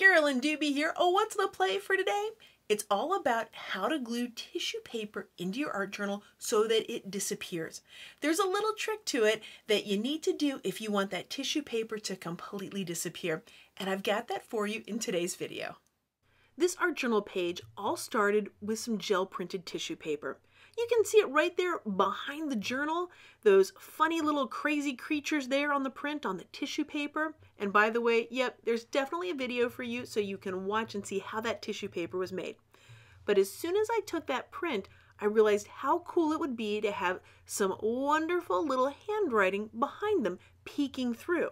Carolyn Dube here. Oh, what's the play for today? It's all about how to glue tissue paper into your art journal so that it disappears. There's a little trick to it that you need to do if you want that tissue paper to completely disappear. And I've got that for you in today's video. This art journal page all started with some gel printed tissue paper. You can see it right there behind the journal, those funny little crazy creatures there on the print on the tissue paper. And by the way, yep, there's definitely a video for you so you can watch and see how that tissue paper was made. But as soon as I took that print, I realized how cool it would be to have some wonderful little handwriting behind them peeking through.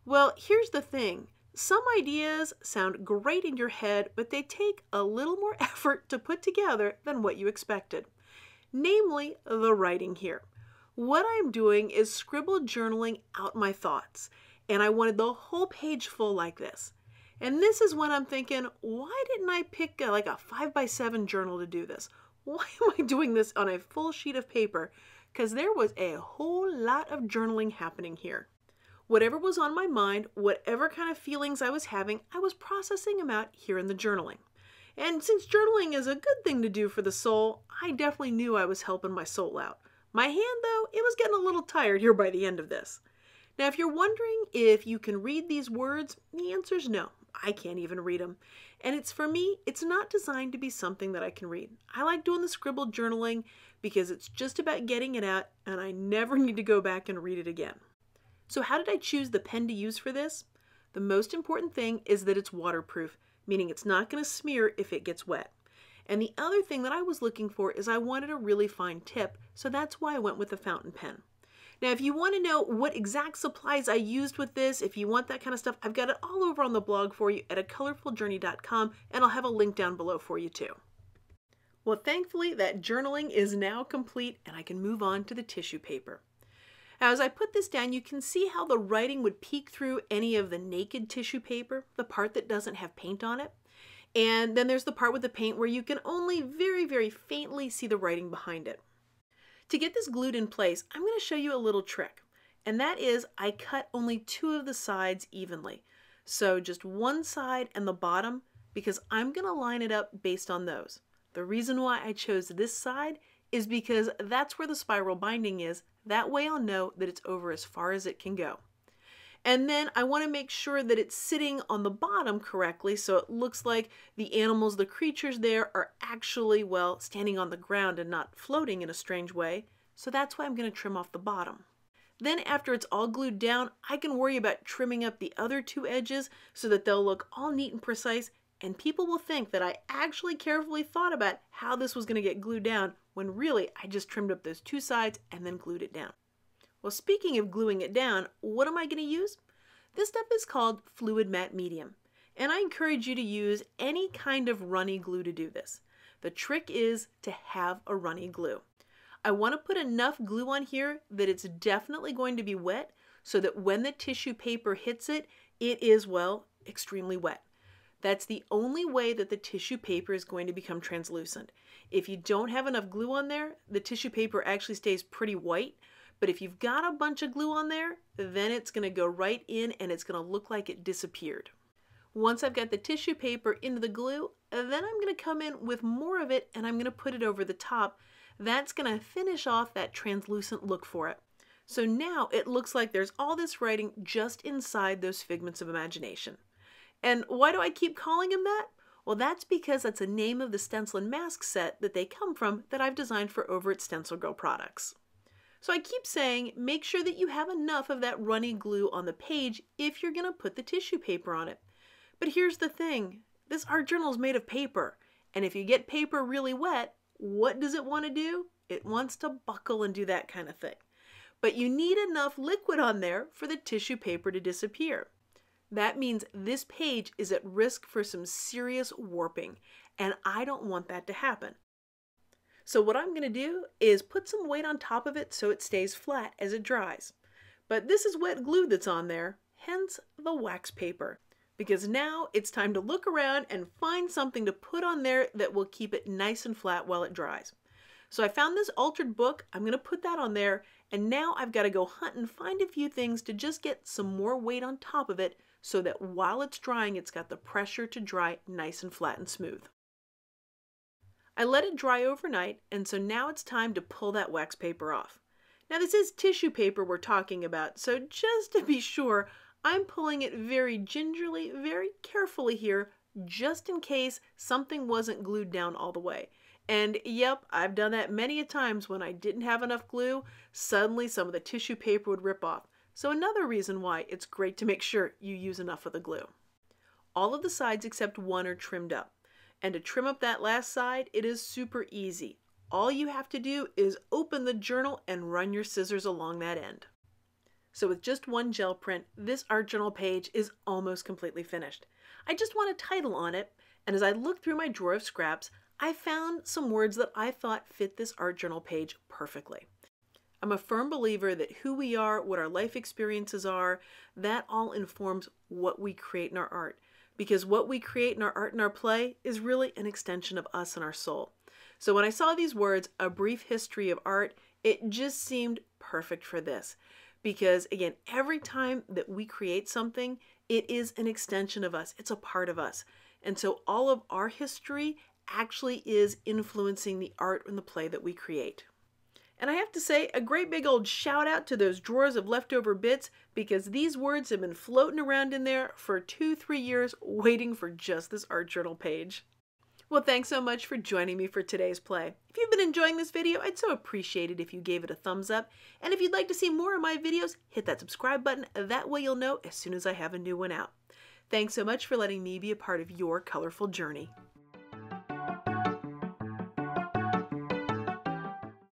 Well, here's the thing. Some ideas sound great in your head, but they take a little more effort to put together than what you expected. Namely, the writing here. What I'm doing is scribble journaling out my thoughts, and I wanted the whole page full like this. And this is when I'm thinking, why didn't I pick like a 5x7 journal to do this? Why am I doing this on a full sheet of paper? Because there was a whole lot of journaling happening here. Whatever was on my mind, whatever kind of feelings I was having, I was processing them out here in the journaling. And since journaling is a good thing to do for the soul, I definitely knew I was helping my soul out. My hand, though, it was getting a little tired here by the end of this. Now, if you're wondering if you can read these words, the answer is no. I can't even read them. And for me, it's not designed to be something that I can read. I like doing the scribbled journaling because it's just about getting it out, and I never need to go back and read it again. So how did I choose the pen to use for this? The most important thing is that it's waterproof, meaning it's not going to smear if it gets wet. And the other thing that I was looking for is I wanted a really fine tip, so that's why I went with the fountain pen. Now, if you want to know what exact supplies I used with this, if you want that kind of stuff, I've got it all over on the blog for you at acolorfuljourney.com, and I'll have a link down below for you too. Well, thankfully, that journaling is now complete, and I can move on to the tissue paper. Now, as I put this down, you can see how the writing would peek through any of the naked tissue paper, the part that doesn't have paint on it. And then there's the part with the paint where you can only very, very faintly see the writing behind it. To get this glued in place, I'm going to show you a little trick. And that is I cut only two of the sides evenly. So just one side and the bottom, because I'm going to line it up based on those. The reason why I chose this side is because that's where the spiral binding is. That way I'll know that it's over as far as it can go. And then I want to make sure that it's sitting on the bottom correctly so it looks like the animals, the creatures there are actually, well, standing on the ground and not floating in a strange way. So that's why I'm going to trim off the bottom. Then after it's all glued down, I can worry about trimming up the other two edges so that they'll look all neat and precise, and people will think that I actually carefully thought about how this was going to get glued down when really I just trimmed up those two sides and then glued it down. Well, speaking of gluing it down, what am I going to use? This stuff is called fluid matte medium, and I encourage you to use any kind of runny glue to do this. The trick is to have a runny glue. I want to put enough glue on here that it's definitely going to be wet so that when the tissue paper hits it, it is, well, extremely wet. That's the only way that the tissue paper is going to become translucent. If you don't have enough glue on there, the tissue paper actually stays pretty white. But if you've got a bunch of glue on there, then it's going to go right in and it's going to look like it disappeared. Once I've got the tissue paper into the glue, then I'm going to come in with more of it and I'm going to put it over the top. That's going to finish off that translucent look for it. So now it looks like there's all this writing just inside those figments of imagination. And why do I keep calling them that? Well, that's because that's the name of the stencil and mask set that they come from that I've designed for over at Stencil Girl Products. So I keep saying, make sure that you have enough of that runny glue on the page if you're going to put the tissue paper on it. But here's the thing, this art journal is made of paper, and if you get paper really wet, what does it want to do? It wants to buckle and do that kind of thing. But you need enough liquid on there for the tissue paper to disappear. That means this page is at risk for some serious warping, and I don't want that to happen. So what I'm going to do is put some weight on top of it so it stays flat as it dries. But this is wet glue that's on there, hence the wax paper. Because now it's time to look around and find something to put on there that will keep it nice and flat while it dries. So I found this altered book. I'm going to put that on there, And now I've got to go hunt and find a few things to just get some more weight on top of it so that while it's drying, it's got the pressure to dry nice and flat and smooth. I let it dry overnight, and so now it's time to pull that wax paper off. Now this is tissue paper we're talking about, so just to be sure, I'm pulling it very gingerly, very carefully here, just in case something wasn't glued down all the way. And yep, I've done that many a times when I didn't have enough glue, suddenly some of the tissue paper would rip off. So another reason why it's great to make sure you use enough of the glue. All of the sides except one are trimmed up. And to trim up that last side, it is super easy. All you have to do is open the journal and run your scissors along that end. So with just one gel print, this art journal page is almost completely finished. I just want a title on it, and as I looked through my drawer of scraps, I found some words that I thought fit this art journal page perfectly. I'm a firm believer that who we are, what our life experiences are, that all informs what we create in our art. Because what we create in our art and our play is really an extension of us and our soul. So when I saw these words, a brief history of art, it just seemed perfect for this. Because again, every time that we create something, it is an extension of us. It's a part of us. And so all of our history actually is influencing the art and the play that we create. And I have to say, a great big old shout out to those drawers of leftover bits, because these words have been floating around in there for 2-3 years waiting for just this art journal page. Well, thanks so much for joining me for today's play. If you've been enjoying this video, I'd so appreciate it if you gave it a thumbs up. And if you'd like to see more of my videos, hit that subscribe button. That way you'll know as soon as I have a new one out. Thanks so much for letting me be a part of your colorful journey.